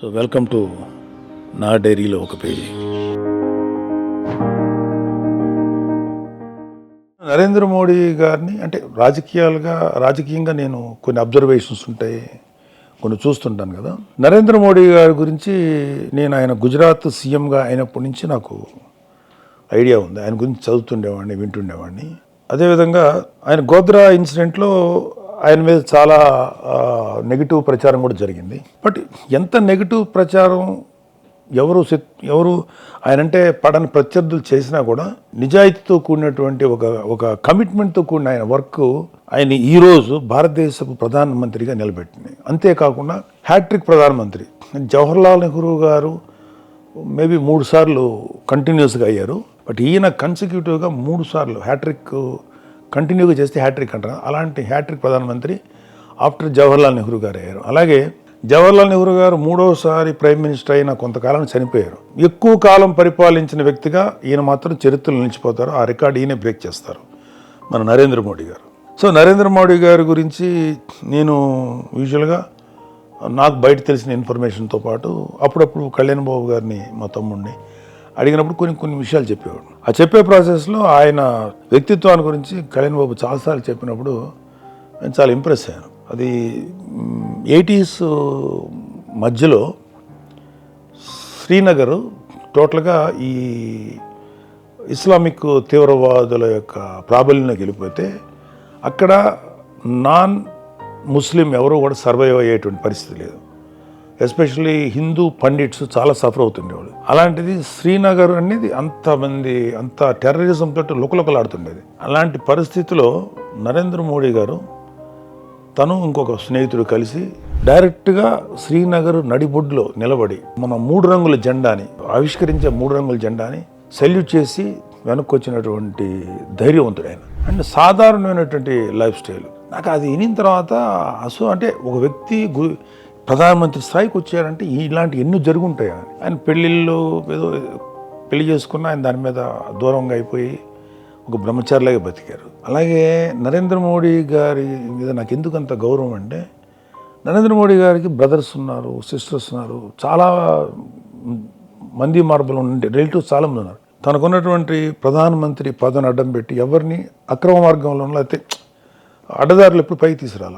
So welcome to నా డైరీలో ఒక పేజీ. నరేంద్ర మోడీ గారిని అంటే రాజకీయంగా నేను కొన్ని అబ్జర్వేషన్స్ ఉంటాయి, కొన్ని చూస్తుంటాను కదా. నరేంద్ర మోడీ గారి గురించి నేను ఆయన గుజరాత్ సీఎంగా అయినప్పటి నుంచి నాకు ఐడియా ఉంది. ఆయన గురించి చదువుతుండేవాడిని, వింటుండేవాడిని. అదేవిధంగా ఆయన గోద్రా ఇన్సిడెంట్లో ఆయన మీద చాలా నెగిటివ్ ప్రచారం కూడా జరిగింది. బట్ ఎంత నెగిటివ్ ప్రచారం ఎవరు ఆయనంటే పడని ప్రత్యర్థులు చేసినా కూడా నిజాయితీతో కూడినటువంటి ఒక కమిట్మెంట్తో కూడిన ఆయన వర్క్ ఆయన ఈరోజు భారతదేశపు ప్రధానమంత్రిగా నిలబెట్టింది. అంతేకాకుండా హ్యాట్రిక్ ప్రధానమంత్రి. జవహర్లాల్ నెహ్రూ గారు మేబీ 3 సార్లు కంటిన్యూస్గా అయ్యారు. బట్ ఈయన కన్సిక్యూటివ్గా 3 సార్లు హ్యాట్రిక్ కంటిన్యూగా చేస్తే హ్యాట్రిక్ అంటారు. అలాంటి హ్యాట్రిక్ ప్రధానమంత్రి ఆఫ్టర్ జవహర్లాల్ నెహ్రూ గారు అయ్యారు. అలాగే జవహర్లాల్ నెహ్రూ గారు 3వసారి ప్రైమ్ మినిస్టర్ అయిన కొంతకాలం చనిపోయారు. ఎక్కువ కాలం పరిపాలించిన వ్యక్తిగా ఈయన మాత్రం చరిత్రలో నిలిచిపోతారు. ఆ రికార్డు ఈయనే బ్రేక్ చేస్తారు, మన నరేంద్ర మోడీ గారు. సో నరేంద్ర మోడీ గారి గురించి నేను యూజువల్గా నాకు బయట తెలిసిన ఇన్ఫర్మేషన్తో పాటు అప్పుడప్పుడు కళ్యాణ్ బాబు గారిని, మా తమ్ముడిని అడిగినప్పుడు కొన్ని విషయాలు చెప్పేవాడు. ఆ చెప్పే ప్రాసెస్లో ఆయన వ్యక్తిత్వాన్ని గురించి కళ్యాణ్ బాబు చాలాసార్లు చెప్పినప్పుడు నేను చాలా ఇంప్రెస్ అయ్యాను. అది 80s మధ్యలో శ్రీనగర్ టోటల్గా ఈ ఇస్లామిక్ తీవ్రవాదుల యొక్క ప్రాబల్యంలోకి వెళ్ళిపోతే అక్కడ నాన్ ముస్లిం ఎవరు కూడా సర్వైవ్ అయ్యేటువంటి పరిస్థితి లేదు. ఎస్పెషల్లీ హిందూ పండిట్స్ చాలా సఫర్ అవుతుండేవాళ్ళు. అలాంటిది శ్రీనగర్ అనేది అంత టెర్రరిజం తోటి లుకలుకలాడుతుండేది. అలాంటి పరిస్థితిలో నరేంద్ర మోడీ గారు తను ఇంకొక స్నేహితుడు కలిసి డైరెక్ట్గా శ్రీనగర్ నడిబొడ్డులో నిలబడి మన 3 రంగుల జెండాని ఆవిష్కరించే 3 రంగుల జెండాని సెల్యూట్ చేసి వెనక్కి వచ్చినటువంటి ధైర్యవంతుడు ఆయన. అండ్ సాధారణమైనటువంటి లైఫ్ స్టైల్. నాకు అది వినిన తర్వాత అంటే ఒక వ్యక్తి ప్రధానమంత్రి స్థాయికి వచ్చారంటే ఇలాంటి ఎన్నో జరుగుంటాయి. ఆయన పెళ్ళిళ్ళు ఏదో పెళ్లి చేసుకున్న ఆయన దాని మీద దూరంగా అయిపోయి ఒక బ్రహ్మచారిలాగా బతికారు. అలాగే నరేంద్ర మోడీ గారి మీద నాకు ఎందుకు అంత గౌరవం అంటే, నరేంద్ర మోడీ గారికి బ్రదర్స్ ఉన్నారు, సిస్టర్స్ ఉన్నారు, చాలా మంది మార్బల్ ఉండే రిలేటివ్స్ చాలామంది ఉన్నారు. తనకున్నటువంటి ప్రధానమంత్రి పదవిని అడ్డం పెట్టి ఎవరిని అక్రమ మార్గంలో అయితే అడ్డదారులు ఎప్పుడు పైకి తీసుకురాల.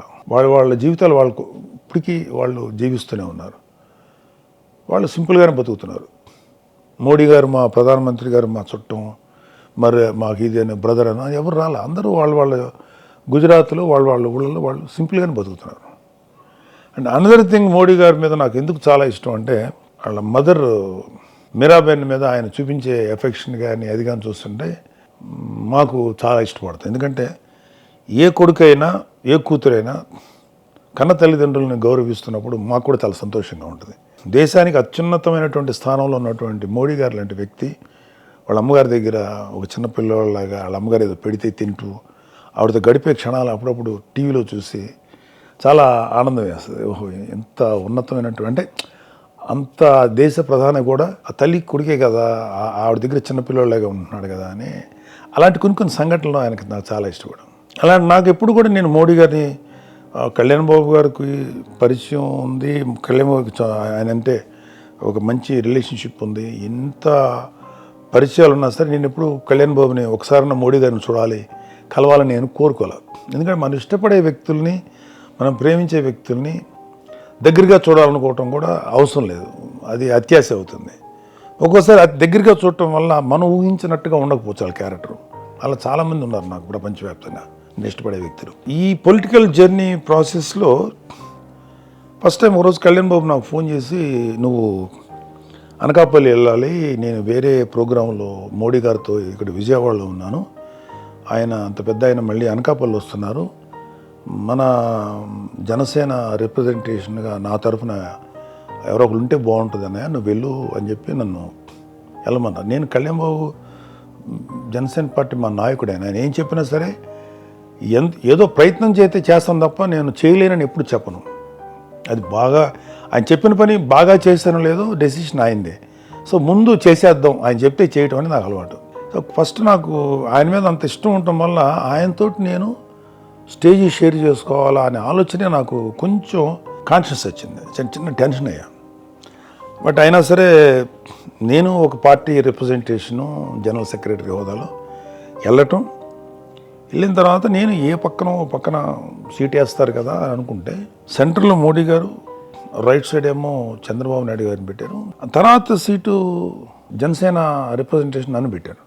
వాళ్ళ జీవితాలు వాళ్ళకు ఇప్పటికీ వాళ్ళు జీవిస్తూనే ఉన్నారు. వాళ్ళు సింపుల్గానే బతుకుతున్నారు. మోడీ గారు మా ప్రధానమంత్రి గారు మా చుట్టం, మరి మాకు ఇది అనే బ్రదర్ అని ఎవరు రాలే. అందరూ వాళ్ళ గుజరాత్లో వాళ్ళ ఊళ్ళలో వాళ్ళు సింపుల్గానే బతుకుతున్నారు. అండ్ అనదర్ థింగ్, మోడీ గారి మీద నాకు ఎందుకు చాలా ఇష్టం అంటే, వాళ్ళ మదర్ మీరాబెన్ మీద ఆయన చూపించే ఎఫెక్షన్ కానీ అది కానీ చూస్తుంటే మాకు చాలా ఇష్టపడతాం. ఎందుకంటే ఏ కొడుకైనా ఏ కూతురైనా కన్న తల్లిదండ్రులను గౌరవిస్తున్నప్పుడు మాకు కూడా చాలా సంతోషంగా ఉంటుంది. దేశానికి అత్యున్నతమైనటువంటి స్థానంలో ఉన్నటువంటి మోడీ గారు లాంటి వ్యక్తి వాళ్ళ అమ్మగారి దగ్గర ఒక చిన్న పిల్లవాళ్ళలాగా వాళ్ళ అమ్మగారు ఏదో పెడితే తింటూ ఆవిడతో గడిపే క్షణాలు అప్పుడప్పుడు టీవీలో చూసి చాలా ఆనందం వేస్తుంది. ఓహో, ఎంత ఉన్నతమైనటువంటి అంటే అంత దేశ ప్రధాని కూడా ఆ తల్లి కొడుకే కదా, ఆవిడ దగ్గర చిన్నపిల్లలాగా ఉంటున్నాడు కదా అని అలాంటి కొన్ని సంఘటనలు ఆయనకి నాకు చాలా ఇష్టపడం. అలాంటి నాకు ఎప్పుడు కూడా నేను మోడీ గారిని, కళ్యాణ్ బాబు గారికి పరిచయం ఉంది. కళ్యాణ్ బాబుకి ఆయన అంటే ఒక మంచి రిలేషన్షిప్ ఉంది. ఎంత పరిచయాలు ఉన్నా సరే నేను ఎప్పుడు కళ్యాణ్ బాబుని ఒకసారి మోడీ గారిని చూడాలి, కలవాలని నేను కోరుకోలేదు. ఎందుకంటే మనం ఇష్టపడే వ్యక్తుల్ని, మనం ప్రేమించే వ్యక్తుల్ని దగ్గరగా చూడాలనుకోవటం కూడా అవసరం లేదు, అది అత్యాశ అవుతుంది. ఒక్కోసారి అది దగ్గరగా చూడటం వల్ల మనం ఊహించినట్టుగా ఉండకపోవచ్చు వాళ్ళ క్యారెక్టర్. అలా చాలామంది ఉన్నారు నాకు ప్రపంచవ్యాప్తంగా ఇష్టపడే వ్యక్తులు. ఈ పొలిటికల్ జర్నీ ప్రాసెస్లో ఫస్ట్ టైం ఒకరోజు కళ్యాణ్ బాబు నాకు ఫోన్ చేసి, నువ్వు అనకాపల్లి వెళ్ళాలి, నేను వేరే ప్రోగ్రాంలో మోడీ గారితో ఇక్కడ విజయవాడలో ఉన్నాను, ఆయన అంత పెద్ద ఆయన మళ్ళీ అనకాపల్లి వస్తున్నారు, మన జనసేన రిప్రజెంటేషన్గా నా తరఫున ఎవరో ఒకరు ఉంటే బాగుంటుంది అన్నయ్య, నువ్వు వెళ్ళు అని చెప్పి నన్ను వెళ్ళమన్నారు. నేను కళ్యాణ్ బాబు జనసేన పార్టీ మా నాయకుడు, ఆయన ఏం చెప్పినా సరే ఏదో ప్రయత్నం చేస్తాను తప్ప నేను చేయలేనని ఎప్పుడు చెప్పను. అది బాగా ఆయన చెప్పిన పని బాగా చేస్తానో లేదో డెసిషన్ ఆయనదే. సో ముందు చేసేద్దాం, ఆయన చెప్తే చేయటం అనేది నాకు అలవాటు. సో ఫస్ట్ నాకు ఆయన మీద అంత ఇష్టం ఉండటం వల్ల ఆయనతో నేను స్టేజ్ షేర్ చేసుకోవాలా అనే ఆలోచనే నాకు కొంచెం కాన్షియస్ వచ్చింది. చిన్న టెన్షన్ అయ్యా. బట్ అయినా సరే నేను ఒక పార్టీ రిప్రజెంటేషను జనరల్ సెక్రటరీ హోదాలో వెళ్ళిన తర్వాత నేను ఏ పక్కన సీట్ వేస్తారు కదా అని అనుకుంటే సెంటర్లో మోడీ గారు, రైట్ సైడ్ ఏమో చంద్రబాబు నాయుడు గారిని పెట్టారు. తర్వాత సీటు జనసేన రిప్రజెంటేషన్ నన్ను పెట్టారు.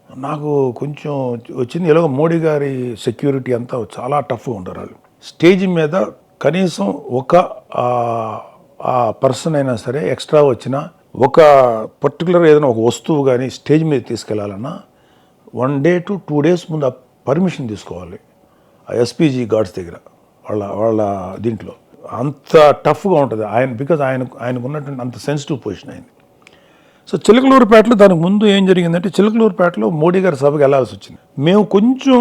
నాకు కొంచెం వచ్చింది. ఎలాగో మోడీ గారి సెక్యూరిటీ అంతా చాలా టఫ్గా ఉంటారు వాళ్ళు. స్టేజ్ మీద కనీసం ఒక పర్సన్ అయినా సరే ఎక్స్ట్రా వచ్చినా, ఒక పర్టికులర్ ఏదైనా ఒక వస్తువు కానీ స్టేజ్ మీద తీసుకెళ్లాలన్నా 1 day to 2 days ముందు పర్మిషన్ తీసుకోవాలి ఆ ఎస్పీజీ గార్డ్స్ దగ్గర. వాళ్ళ దీంట్లో అంత టఫ్గా ఉంటుంది బికాజ్ ఆయనకు ఉన్నటువంటి అంత సెన్సిటివ్ పొజిషన్ అయింది. సో చిలకలూరుపేటలో దానికి ముందు ఏం జరిగిందంటే, చిలకలూరుపేటలో మోడీ గారి సభకి వెళ్ళాల్సి వచ్చింది. మేము కొంచెం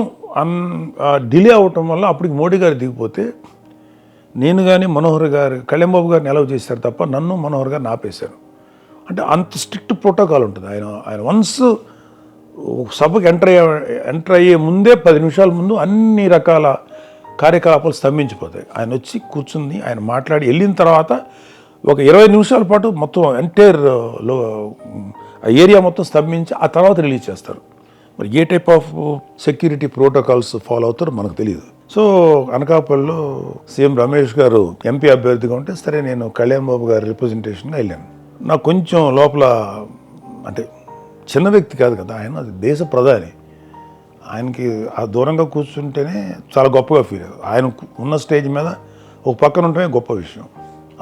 డిలే అవటం వల్ల అప్పటికి మోడీ గారు దిగిపోతే నేను కానీ మనోహర్ గారు, కళ్యాణ్ గారిని అలౌ చేశారు తప్ప నన్ను మనోహర్ గారిని ఆపేశారు. అంటే అంత స్ట్రిక్ట్ ప్రోటోకాల్ ఉంటుంది. ఆయన వన్స్ సభకు ఎంటర్ అయ్యే ముందే 10 నిమిషాల ముందు అన్ని రకాల కార్యకలాపాలు స్తంభించిపోతాయి. ఆయన వచ్చి కూర్చుని ఆయన మాట్లాడి వెళ్ళిన తర్వాత ఒక 20 నిమిషాల పాటు మొత్తం ఎంటైర్ ఏరియా మొత్తం స్తంభించి ఆ తర్వాత రిలీజ్ చేస్తారు. మరి ఏ type of security protocols follow అవుతారో మనకు తెలియదు. సో అనకాపల్లిలో సీఎం రమేష్ గారు ఎంపీ అభ్యర్థిగా ఉంటే సరే నేను కళ్యాణ్ బాబు గారి రిప్రజెంటేషన్గా వెళ్ళాను. నాకు కొంచెం లోపల, అంటే చిన్న వ్యక్తి కాదు కదా ఆయన, అది దేశ ప్రధాని. ఆయనకి ఆ దూరంగా కూర్చుంటేనే చాలా గొప్పగా ఫీల్ అయ్యారు. ఆయన ఉన్న స్టేజ్ మీద ఒక పక్కన ఉంటేనే గొప్ప విషయం.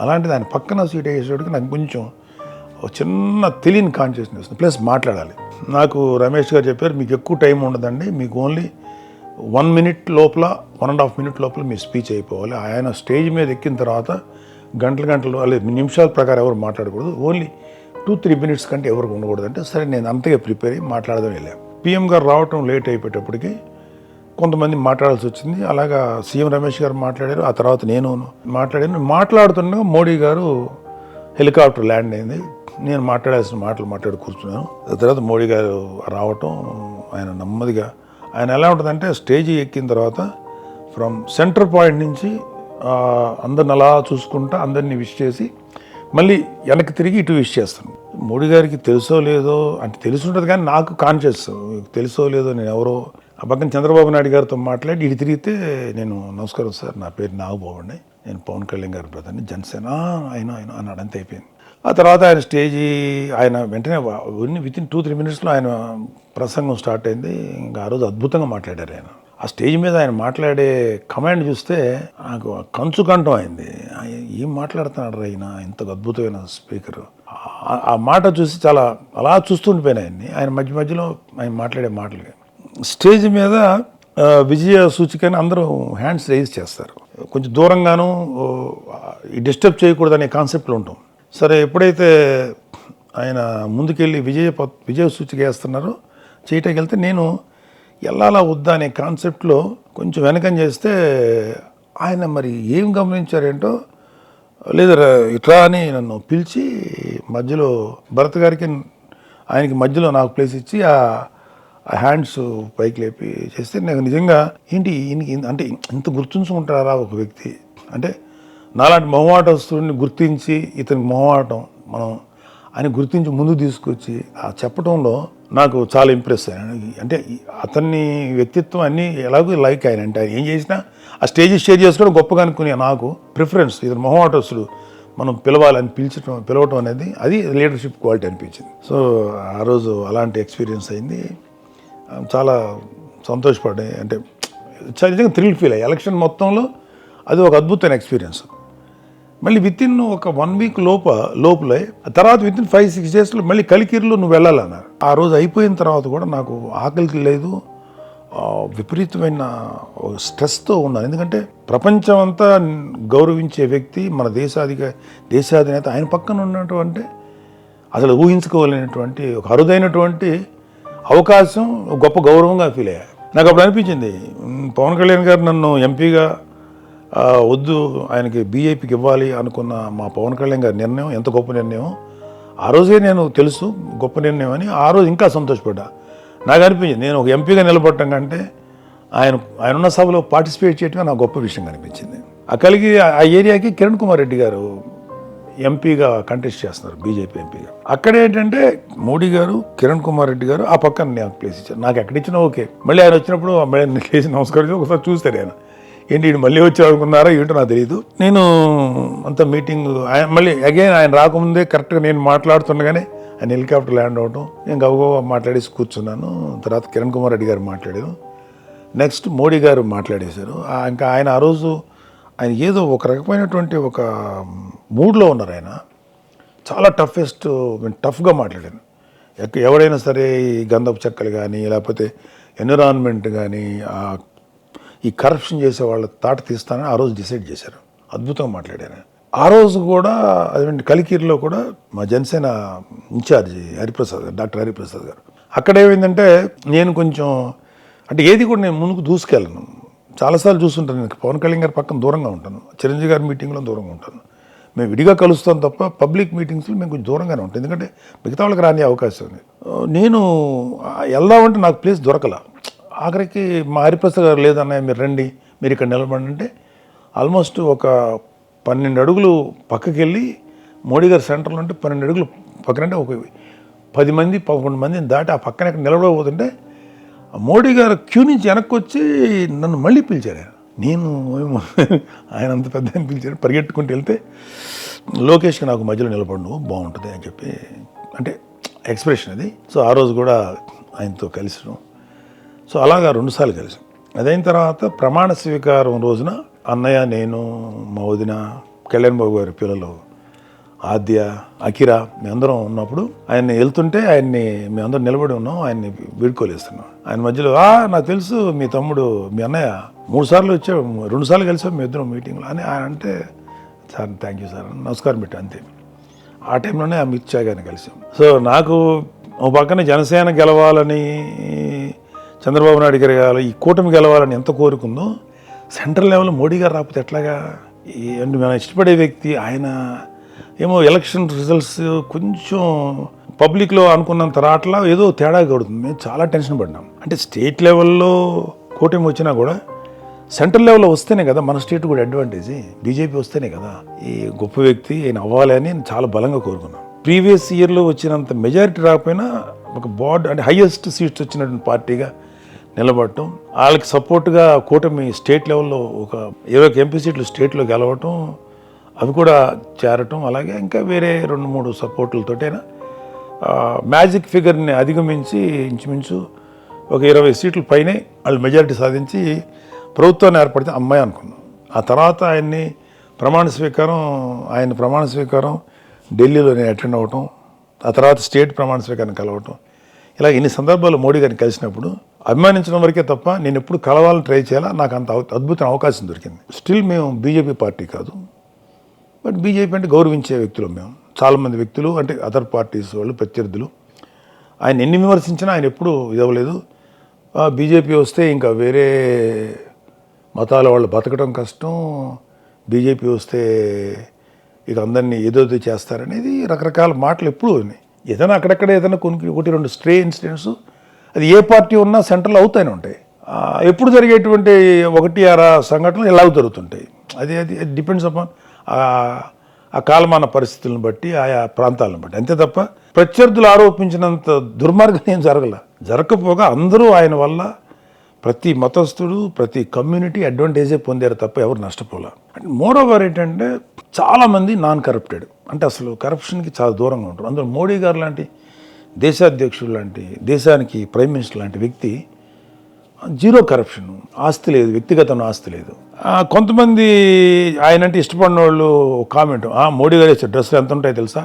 అలాంటిది ఆయన పక్కన సీట్ వేసేటికి నాకు కొంచెం ఒక చిన్న తెలియని కాన్షియస్నెస్ వస్తుంది. ప్లస్ మాట్లాడాలి. నాకు రమేష్ గారు చెప్పారు, మీకు ఎక్కువ టైం ఉండదండి, మీకు ఓన్లీ 1 minute లోపల 1.5 minute లోపల మీ స్పీచ్ అయిపోవాలి. ఆయన స్టేజ్ మీద ఎక్కిన తర్వాత గంటలు అలాగే నిమిషాల ప్రకారం ఎవరు మాట్లాడకూడదు, ఓన్లీ 2-3 minutes కంటే ఎవరికి ఉండకూడదు అంటే సరే నేను అంతగా ప్రిపేర్ అయ్యి మాట్లాడదాం వెళ్ళాను. పిఎం గారు రావటం లేట్ అయిపోయేటప్పటికి కొంతమంది మాట్లాడాల్సి వచ్చింది. అలాగా సీఎం రమేష్ గారు మాట్లాడారు, ఆ తర్వాత నేను మాట్లాడుతుండగా మోడీ గారు హెలికాప్టర్ ల్యాండ్ అయింది. నేను మాట్లాడాల్సిన మాట్లాడి కూర్చున్నాను. తర్వాత మోడీ గారు రావటం, ఆయన నెమ్మదిగా, ఆయన ఎలా ఉంటుందంటే స్టేజ్ ఎక్కిన తర్వాత ఫ్రమ్ సెంటర్ పాయింట్ నుంచి అందరిని అలా చూసుకుంటా అందరినీ విష్ చేసి మళ్ళీ వెనక్కి తిరిగి ఇటు విష్ చేస్తాను. మోడీ గారికి తెలుసో లేదో అంటే తెలిసి ఉంటుంది, కానీ నాకు కాన్షియస్ తెలుసో లేదో నేను ఎవరో ఆ పక్కన చంద్రబాబు నాయుడు గారితో మాట్లాడి ఇటు తిరిగితే నేను నమస్కారం సార్, నా పేరు నాగబాబు అండి, నేను పవన్ కళ్యాణ్ గారి బ్రదర్ని, జనసేన ఆయన అన్నాడు. అంత అయిపోయింది. ఆ తర్వాత ఆయన స్టేజీ ఆయన వెంటనే వితిన్ 2-3 minutesలో ఆయన ప్రసంగం స్టార్ట్ అయింది. ఇంకా ఆ రోజు అద్భుతంగా మాట్లాడారు ఆయన. ఆ స్టేజ్ మీద ఆయన మాట్లాడే కమాండ్ చూస్తే నాకు కంచు కంఠం అయింది. ఏం మాట్లాడుతున్నాడు ఆయన, ఇంత అద్భుతమైన స్పీకర్. ఆ మాట చూసి చాలా అలా చూస్తుండిపోయినా ఆయన మధ్యలో ఆయన మాట్లాడే మాటలు. స్టేజ్ మీద విజయ సూచికని అందరూ హ్యాండ్స్ రైజ్ చేస్తారు. కొంచెం దూరంగాను డిస్టర్బ్ చేయకూడదనే కాన్సెప్ట్లో ఉంటాం. సరే ఎప్పుడైతే ఆయన ముందుకెళ్ళి విజయ సూచిక వేస్తున్నారో చేయటానికి వెళ్తే నేను వెళ్ళాలా వద్దా అనే కాన్సెప్ట్లో కొంచెం వెనకం చేస్తే ఆయన మరి ఏం గమనించారేంటో లేదా ఇట్లా అని నన్ను పిలిచి మధ్యలో భరత్ గారికి ఆయనకి మధ్యలో నాకు ప్లేస్ ఇచ్చి ఆ హ్యాండ్స్ పైకి లేపి చేస్తే నాకు నిజంగా ఏంటి ఈయనకి అంటే ఇంత గుర్తుంచుకుంటారా ఒక వ్యక్తి అంటే నాలాంటి మొహమాటస్తుడిని గుర్తించి ఇతనికి మొహమాటం మనం ఆయన గుర్తించి ముందు తీసుకొచ్చి ఆ చెప్పడంలో నాకు చాలా ఇంప్రెస్ అయ్యాను. అంటే అతన్ని వ్యక్తిత్వం అన్నీ ఎలాగో లైక్ ఆయన అంటే ఆయన ఏం చేసినా ఆ స్టేజ్ షేర్ చేసుకోవడం గొప్పగా అనుకునే నాకు ప్రిఫరెన్స్ ఇతను మొహమాటస్తుడు మనం పిలవాలని పిలవటం అనేది అది లీడర్షిప్ క్వాలిటీ అనిపించింది. సో ఆ రోజు అలాంటి ఎక్స్పీరియన్స్ అయింది. చాలా సంతోషపడ్డాయి. అంటే చాలా నిజంగా థ్రిల్ ఫీల్ అయ్యి ఎలక్షన్ మొత్తంలో అది ఒక అద్భుతమైన ఎక్స్పీరియన్స్. మళ్ళీ వితిన్ ఒక 1 week లోపలే తర్వాత వితిన్ 5-6 daysలో మళ్ళీ కలికిరిలో నువ్వు వెళ్ళాలన్నారు. ఆ రోజు అయిపోయిన తర్వాత కూడా నాకు ఆకలికి లేదు, విపరీతమైన స్ట్రెస్తో ఉన్నాను. ఎందుకంటే ప్రపంచం అంతా గౌరవించే వ్యక్తి మన దేశాధినేత ఆయన పక్కన ఉన్నటువంటి అసలు ఊహించుకోలేనటువంటి ఒక అరుదైనటువంటి అవకాశం, గొప్ప గౌరవంగా ఫీల్ అయ్యా. నాకు అప్పుడు అనిపించింది పవన్ కళ్యాణ్ గారు నన్ను ఎంపీగా వద్దు ఆయనకి బీజేపీకి ఇవ్వాలి అనుకున్న మా పవన్ కళ్యాణ్ గారి నిర్ణయం ఎంత గొప్ప నిర్ణయం. ఆ రోజే నేను తెలుసు గొప్ప నిర్ణయం అని. ఆ రోజు ఇంకా సంతోషపడ్డా. నాకు అనిపించింది నేను ఒక ఎంపీగా నిలబడటం కంటే ఆయన ఉన్న సభలో పార్టిసిపేట్ చేయటమే నాకు గొప్ప విషయం అనిపించింది. ఆ కలిగి ఆ ఏరియాకి కిరణ్ కుమార్ రెడ్డి గారు ఎంపీగా కంటెస్ట్ చేస్తున్నారు, బీజేపీ ఎంపీగా. అక్కడ ఏంటంటే మోడీ గారు, కిరణ్ కుమార్ రెడ్డి గారు ఆ పక్కన నాకు ప్లేస్ ఇచ్చారు. నాకు ఎక్కడిచ్చినా ఓకే. మళ్ళీ ఆయన వచ్చినప్పుడు మళ్ళీ లేచి నమస్కరించి ఒకసారి చూస్తారు ఆయన, ఏంటి వీడు మళ్ళీ వచ్చి అనుకున్నారా ఏంటో నాకు తెలియదు. నేను అంత మీటింగ్ ఆయన మళ్ళీ అగైన్ ఆయన రాకముందే కరెక్ట్గా నేను మాట్లాడుతుండగానే ఆయన హెలికాప్టర్ ల్యాండ్ అవడం, నేను గబగబా మాట్లాడేసి కూర్చున్నాను. తర్వాత కిరణ్ కుమార్ రెడ్డి గారు మాట్లాడారు, నెక్స్ట్ మోడీ గారు మాట్లాడేశారు. ఇంకా ఆయన ఆ రోజు ఆయన ఏదో ఒక రకమైనటువంటి ఒక మూడ్లో ఉన్నారు. ఆయన చాలా టఫ్గా మాట్లాడాను. ఎవరైనా సరే ఈ గంధపు చెక్కలు కానీ లేకపోతే ఎన్విరాన్మెంట్ కానీ ఈ కరప్షన్ చేసే వాళ్ళ తాట తీస్తానని ఆ రోజు డిసైడ్ చేశారు. అద్భుతంగా మాట్లాడారు. ఆ రోజు కూడా అదేంటి కలికిరిలో కూడా మా జనసేన ఇన్ఛార్జి డాక్టర్ హరిప్రసాద్ గారు, అక్కడ ఏమైందంటే నేను కొంచెం అంటే ఏది కూడా నేను ముందుకు దూసుకెళ్ళను. చాలాసార్లు చూస్తుంటాను, నేను పవన్ కళ్యాణ్ గారి పక్కన దూరంగా ఉంటాను, చిరంజీవి గారి మీటింగ్లో దూరంగా ఉంటాను. మేము విడిగా కలుస్తాం తప్ప పబ్లిక్ మీటింగ్స్లో మేము కొంచెం దూరంగానే ఉంటాం, ఎందుకంటే మిగతా వాళ్ళకి రాని అవకాశం ఉంది. నేను వెళ్దామంటే నాకు ప్లేస్ దొరకల. ఆఖరికి మా హరిప్రసాద్ గారు లేదన్నయ్య మీరు రండి, మీరు ఇక్కడ నిలబడి అంటే ఆల్మోస్ట్ ఒక 12 అడుగులు పక్కకి వెళ్ళి మోడీ గారి సెంటర్లో ఉంటే 12 అడుగులు పక్కనంటే ఒక 10 మంది 11 మందిని దాటి ఆ పక్కన ఇక్కడ నిలబడబోతుంటే మోడీ గారు క్యూ నుంచి వెనక్కి వచ్చి నన్ను మళ్ళీ పిలిచారు. నేను ఆయన అంత పెద్ద ఆయన పిలిచారు, పరిగెట్టుకుంటూ వెళ్తే లోకేష్కి నాకు మధ్యలో నిలబడు బాగుంటుంది అని చెప్పి, అంటే ఎక్స్ప్రెషన్ అది. సో ఆ రోజు కూడా ఆయనతో కలిసాను. సో అలాగా 2 సార్లు కలిసాం. అదైన తర్వాత ప్రమాణ స్వీకారం రోజున అన్నయ్య, నేను, మా వదిన, కళ్యాణ్ బాబు గారి పిల్లలు ఆద్య, అకిరా మేమందరం ఉన్నప్పుడు ఆయన్ని వెళ్తుంటే ఆయన్ని మేమందరం నిలబడి ఉన్నాం, ఆయన్ని వీడుకోలేస్తున్నాం. ఆయన మధ్యలో నాకు తెలుసు మీ తమ్ముడు మీ అన్నయ్య 3 సార్లు వచ్చాడు, 2 సార్లు కలిసాం మీ ఇద్దరం మీటింగ్లో అని ఆయన అంటే, సార్ థ్యాంక్ యూ సార్ నమస్కారం పెట్టా అంతే. ఆ టైంలోనే అమిత్ షా గారిని కలిసాం. సో నాకు ఒక పక్కన జనసేన గెలవాలని, చంద్రబాబు నాయుడు గారు గెలవాలి, ఈ కూటమి గెలవాలని ఎంత కోరుకుందో, సెంట్రల్ లెవెల్లో మోడీ గారు రాకపోతే ఎట్లాగా? అంటే మనం ఇష్టపడే వ్యక్తి ఆయన ఏమో ఎలక్షన్ రిజల్ట్స్ కొంచెం పబ్లిక్లో అనుకున్నంత రాట్లా ఏదో తేడా కొడుతుంది. మేము చాలా టెన్షన్ పడినాం. అంటే స్టేట్ లెవెల్లో కూటమి వచ్చినా కూడా సెంట్రల్ లెవెల్లో వస్తేనే కదా మన స్టేట్ కూడా అడ్వాంటేజ్. బీజేపీ వస్తేనే కదా ఈ గొప్ప వ్యక్తి ఆయన అవ్వాలి అని చాలా బలంగా కోరుకున్నాం. ప్రీవియస్ ఇయర్లో వచ్చినంత మెజారిటీ రాకపోయినా ఒక అంటే హైయెస్ట్ సీట్స్ వచ్చినటువంటి పార్టీగా నిలబడటం, వాళ్ళకి సపోర్ట్గా కూటమి స్టేట్ లెవెల్లో ఒక 20 ఎంపీ సీట్లు స్టేట్లో గెలవటం, అవి కూడా చేరటం, అలాగే ఇంకా వేరే 2-3 సపోర్టులతోటైనా మ్యాజిక్ ఫిగర్ని అధిగమించి ఇంచుమించు ఒక 20 సీట్ల పైనే వాళ్ళు మెజారిటీ సాధించి ప్రభుత్వాన్ని ఏర్పడితే అమ్మాయి అనుకున్నాం. ఆ తర్వాత ఆయన ప్రమాణ స్వీకారం ఢిల్లీలో నేను అటెండ్ అవ్వటం, ఆ తర్వాత స్టేట్ ప్రమాణ స్వీకారం కలవటం, ఇలా ఇన్ని సందర్భాలు మోడీ గారిని కలిసినప్పుడు అభిమానించడం వరకే తప్ప నేను ఎప్పుడు కలవాలని ట్రై చేయాలా, నాకు అంత అద్భుతమైన అవకాశం దొరికింది. స్టిల్ మేము బీజేపీ పార్టీ కాదు, బట్ బీజేపీ అంటే గౌరవించే వ్యక్తులు మేము. చాలామంది వ్యక్తులు అంటే అదర్ పార్టీస్ వాళ్ళు ప్రత్యర్థులు ఆయన ఎన్ని విమర్శించినా ఆయన ఎప్పుడూ ఇదవ్వలేదు. బీజేపీ వస్తే ఇంకా వేరే మతాల వాళ్ళు బతకడం కష్టం, బీజేపీ వస్తే ఇక అందరినీ ఏదో చేస్తారనేది రకరకాల మాటలు ఎప్పుడూ ఉన్నాయి. ఏదైనా అక్కడక్కడ ఏదైనా 1-2 స్ట్రే ఇన్సిడెంట్స్ అది ఏ పార్టీ ఉన్నా సెంట్రల్ అవుతానే ఉంటాయి. ఎప్పుడు జరిగేటువంటి 1-6 సంఘటనలు ఎలాగ జరుగుతుంటాయి. అది డిపెండ్స్ అపాన్ ఆ కాలమాన పరిస్థితులను బట్టి, ఆయా ప్రాంతాలను బట్టి, అంతే తప్ప ప్రత్యర్థులు ఆరోపించినంత దుర్మార్గం ఏం జరగకపోగా అందరూ ఆయన వల్ల ప్రతి మతస్థుడు, ప్రతి కమ్యూనిటీ అడ్వాంటేజే పొందారు తప్ప ఎవరు నష్టపోలే. మోర్ ఓవర్ ఏంటంటే చాలామంది నాన్ కరప్టెడ్, అంటే అసలు కరప్షన్కి చాలా దూరంగా ఉంటారు. అందులో మోడీ గారు లాంటి దేశాధ్యక్షుడు లాంటి, దేశానికి ప్రైమ్ మినిస్టర్ లాంటి వ్యక్తి జీరో కరప్షన్, ఆస్తి లేదు, వ్యక్తిగత ఆస్తి లేదు. కొంతమంది ఆయన అంటే ఇష్టపడిన వాళ్ళు కామెంట్, మోడీ గారు వేసే డ్రెస్సులు ఎంత ఉంటాయి తెలుసా,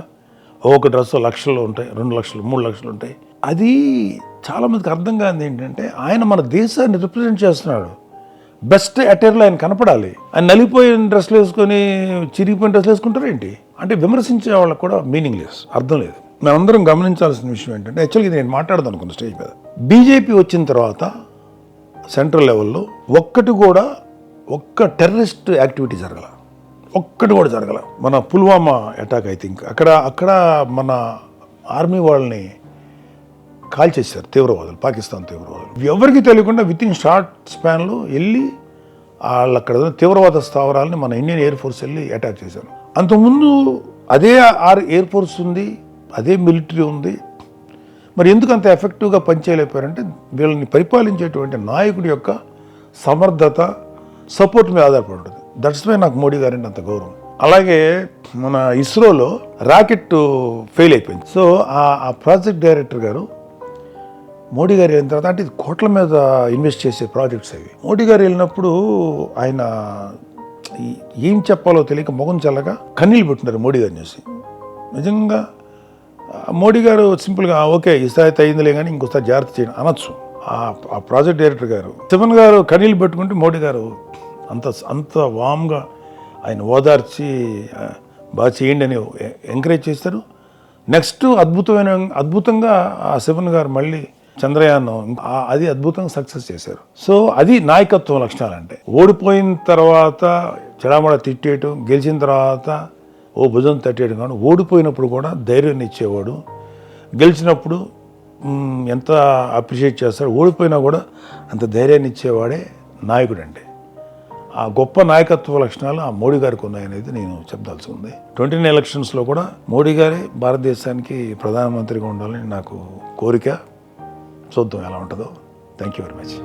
ఒక డ్రెస్సు లక్షల్లో ఉంటాయి, 2 లక్షలు 3 లక్షలు ఉంటాయి. అది చాలామందికి అర్థం కాదు. ఏంటంటే ఆయన మన దేశాన్ని రిప్రజెంట్ చేస్తున్నాడు, బెస్ట్ అటైర్లో ఆయన కనపడాలి. ఆయన నలిగిపోయిన డ్రెస్సులు వేసుకొని చిరిగిపోయిన డ్రెస్సులు వేసుకుంటారు ఏంటి అంటే విమర్శించే వాళ్ళకి కూడా మీనింగ్ లెస్, అర్థం లేదు. మేమందరం గమనించాల్సిన విషయం ఏంటంటే, యాక్చువల్గా ఇది నేను మాట్లాడదాం అనుకున్న స్టేజ్ మీద, బీజేపీ వచ్చిన తర్వాత సెంట్రల్ లెవెల్లో ఒక్క టెర్రరిస్ట్ యాక్టివిటీ జరగల, ఒక్కటి కూడా జరగల. మన పుల్వామా అటాక్ ఐ థింక్ అక్కడ మన ఆర్మీ వాళ్ళని కాల్ చేశారు తీవ్రవాదులు, పాకిస్తాన్ తీవ్రవాదులు. ఎవరికి తెలియకుండా విత్ ఇన్ షార్ట్ స్పాన్లో వెళ్ళి వాళ్ళు అక్కడ తీవ్రవాద స్థావరాలని మన ఇండియన్ ఎయిర్ ఫోర్స్ వెళ్ళి అటాక్ చేశారు. అంతకుముందు అదే ఎయిర్ ఫోర్స్ ఉంది, అదే మిలిటరీ ఉంది. మరి ఎందుకు అంత ఎఫెక్టివ్గా పనిచేయలేకపోయారంటే వీళ్ళని పరిపాలించేటువంటి నాయకుడి యొక్క సమర్థత, సపోర్ట్ మీద ఆధారపడి ఉంటుంది. దట్స్ వై నాకు మోడీ గారంటే అంత గౌరవం. అలాగే మన ఇస్రోలో రాకెట్ ఫెయిల్ అయిపోయింది. సో ఆ ప్రాజెక్ట్ డైరెక్టర్ గారు మోడీ గారు వెళ్ళిన తర్వాత, అంటే ఇది కోట్ల మీద ఇన్వెస్ట్ చేసే ప్రాజెక్ట్స్ అవి. మోడీ గారు వెళ్ళినప్పుడు ఆయన ఏం చెప్పాలో తెలియక మొగం చల్లగా కన్నీళ్ళు పెట్టున్నారు మోడీ గారిని చూసి. నిజంగా మోడీ గారు సింపుల్గా ఓకే ఈసారి అయిందిలే కానీ ఇంకోసారి జాగ్రత్త చేయండి అనొచ్చు. ఆ ప్రాజెక్ట్ డైరెక్టర్ గారు శివన్ గారు కన్నీళ్ళు పెట్టుకుంటే మోడీ గారు అంత వామ్గా ఆయన ఓదార్చి బాగా చేయండి అని ఎంకరేజ్ చేస్తారు. నెక్స్ట్ అద్భుతంగా ఆ శివన్ గారు మళ్ళీ చంద్రయాన్ అది అద్భుతంగా సక్సెస్ చేశారు. సో అది నాయకత్వం లక్షణాలు అంటే. ఓడిపోయిన తర్వాత చెడామడ తిట్టేయటం, గెలిచిన తర్వాత ఓ భుజం తట్టేయడం కాదు. ఓడిపోయినప్పుడు కూడా ధైర్యాన్ని ఇచ్చేవాడు, గెలిచినప్పుడు ఎంత అప్రిషియేట్ చేస్తాడు, ఓడిపోయినా కూడా అంత ధైర్యాన్ని ఇచ్చేవాడే నాయకుడు అంటే. ఆ గొప్ప నాయకత్వ లక్షణాలు ఆ మోడీ గారికి ఉన్నాయనేది నేను చెప్పదలుచుకుంది ఉంది. 2019 ఎలక్షన్స్లో కూడా మోడీ గారే భారతదేశానికి ప్రధానమంత్రిగా ఉండాలని నాకు కోరిక. చూద్దాం ఎలా ఉంటుందో. Thank you very much.